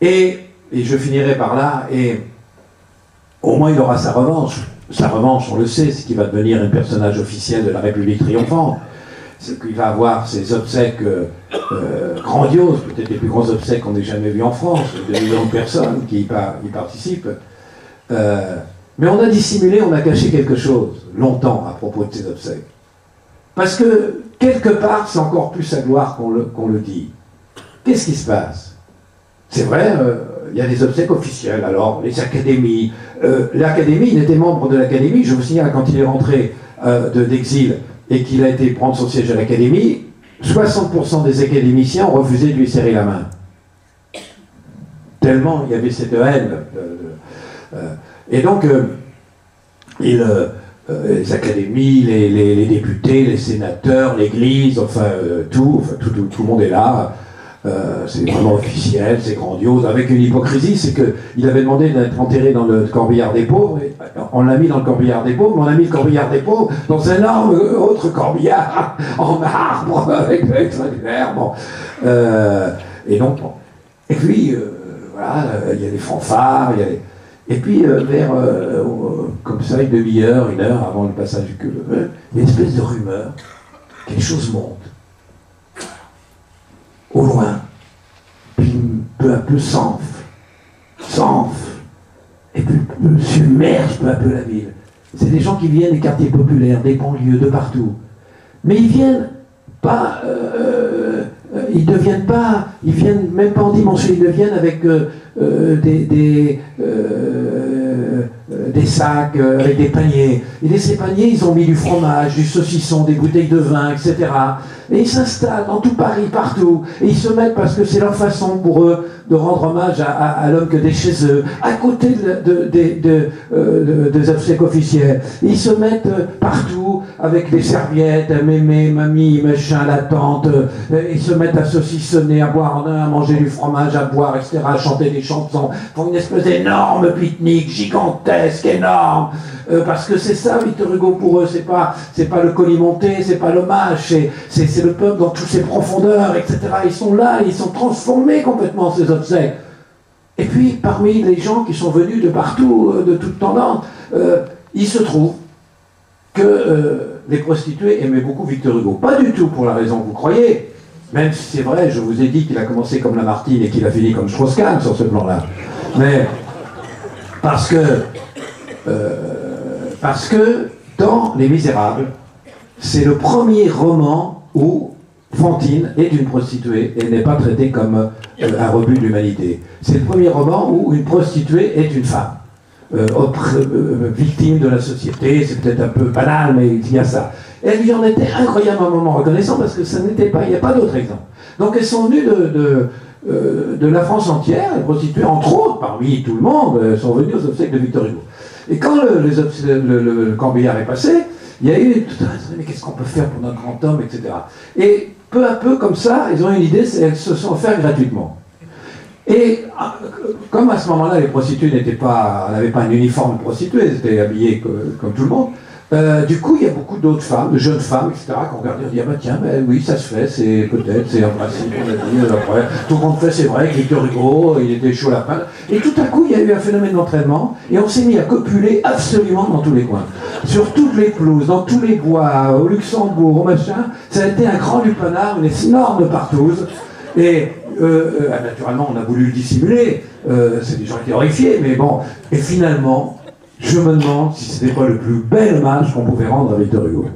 Et je finirai par là, et au moins il aura sa revanche. Sa revanche, on le sait, c'est qu'il va devenir un personnage officiel de la République triomphante. C'est qu'il va avoir ses obsèques grandioses, peut-être les plus gros obsèques qu'on ait jamais vus en France, 2 millions de personnes qui y participent. Mais on a dissimulé, on a caché quelque chose, longtemps, à propos de ces obsèques. Parce que, quelque part, c'est encore plus sa gloire qu'on le dit. Qu'est-ce qui se passe? C'est vrai, il y a des obsèques officielles, alors les académies. L'Académie, il était membre de l'Académie, je vous signale, quand il est rentré d'exil et qu'il a été prendre son siège à l'Académie, 60% des académiciens ont refusé de lui serrer la main. Tellement il y avait cette haine. Et donc, les académies, les députés, les sénateurs, l'Église, tout le monde est là. C'est vraiment officiel, c'est grandiose, avec une hypocrisie, c'est qu'il avait demandé d'être enterré dans le corbillard des pauvres, et on l'a mis dans le corbillard des pauvres, mais on a mis le corbillard des pauvres dans un énorme autre corbillard en marbre, avec extraordinaire, bon. Et donc, bon. Et puis, voilà, il y a des fanfares, et puis, comme ça, une demi-heure, 1 heure avant le passage du culte, il y a une espèce de rumeur, quelque chose monte. Au loin, puis peu à peu s'enfle, et puis submerge peu à peu la ville. C'est des gens qui viennent des quartiers populaires, des banlieues, de partout. Mais ils viennent pas, ils viennent même pas en dimension, ils viennent avec des sacs, avec des paniers. Et dans ces paniers, ils ont mis du fromage, du saucisson, des bouteilles de vin, etc. Et ils s'installent dans tout Paris, partout. Et ils se mettent, parce que c'est leur façon pour eux de rendre hommage à l'homme que des chez eux, à côté des obsèques officielles. Et ils se mettent partout avec des serviettes, mémé, mamie, machin, la tante. Ils se mettent à saucissonner, à boire, à manger du fromage, à boire, etc., à chanter des chansons. Ils font une espèce d'énorme pique-nique, gigantesque, énorme. Parce que c'est ça, Victor Hugo, pour eux. C'est pas le colimonté, c'est pas l'hommage, c'est le peuple dans toutes ses profondeurs, etc. Ils sont là, ils sont transformés complètement, ces obsèques. Et puis, parmi les gens qui sont venus de partout, de toutes tendances, il se trouve que les prostituées aimaient beaucoup Victor Hugo. Pas du tout pour la raison que vous croyez, même si c'est vrai, je vous ai dit qu'il a commencé comme Lamartine et qu'il a fini comme Strauss-Kahn sur ce plan-là. Mais parce que dans Les Misérables, c'est le premier roman où Fantine est une prostituée et n'est pas traitée comme un rebut de l'humanité. C'est le premier roman où une prostituée est une femme, victime de la société. C'est peut-être un peu banal, mais il y a ça. Et elle lui en était incroyablement reconnaissant parce que ça n'était pas, il n'y a pas d'autre exemple. Donc elles sont venues de la France entière, les prostituées, entre autres, parmi tout le monde, sont venues aux obsèques de Victor Hugo. Et quand le corbillard est passé, il y a eu tout un mais qu'est-ce qu'on peut faire pour notre grand homme, etc. Et peu à peu, comme ça, ils ont eu une idée, elles se sont offertes gratuitement. Et comme à ce moment-là, les prostituées n'avaient pas un uniforme de prostituée, elles étaient habillées comme tout le monde, du coup, il y a beaucoup d'autres femmes, de jeunes femmes, etc., qui ont regardé et ont dit, ah ben tiens, ben oui, ça se fait, c'est un principe, on a dit, après, tout le monde fait, c'est vrai, que Victor Hugo, il était chaud lapin. Et tout à coup, il y a eu un phénomène d'entraînement, et on s'est mis à copuler absolument dans tous les coins. Sur toutes les pelouses, dans tous les bois, au Luxembourg, au machin, ça a été un grand lupanar, une énorme partouze, et naturellement, on a voulu le dissimuler, c'est des gens qui étaient horrifiés, mais bon, et finalement, je me demande si ce n'était pas le plus bel hommage qu'on pouvait rendre à Victor Hugo.